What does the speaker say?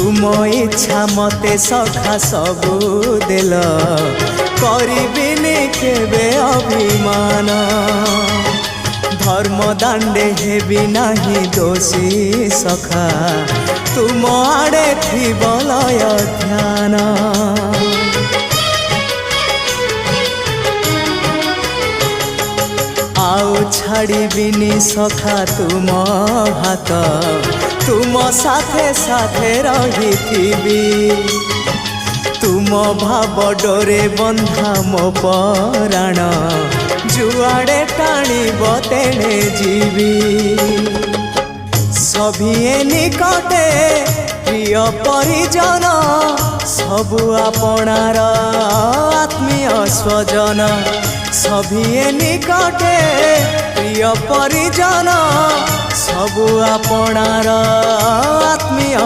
तुम इच्छा मते सखा सबू देल करिबिनी केबे अभिमान धर्म दांडे हेबी नाही दोषी सखा तुम आड़े थी बलय ध्यान आउ छाड़िबिनी सखा तुम हाथ तुम साथे साथे रही तुम भाव डोरे बंधा मो पराण जुआड़े टाणीब तेणे जीवी सभिए निकटे प्रिय परिजन सबु आपणार आत्मीय स्वजन सभिए निकटे प्रिय परिजन सबु आपणार आत्मीय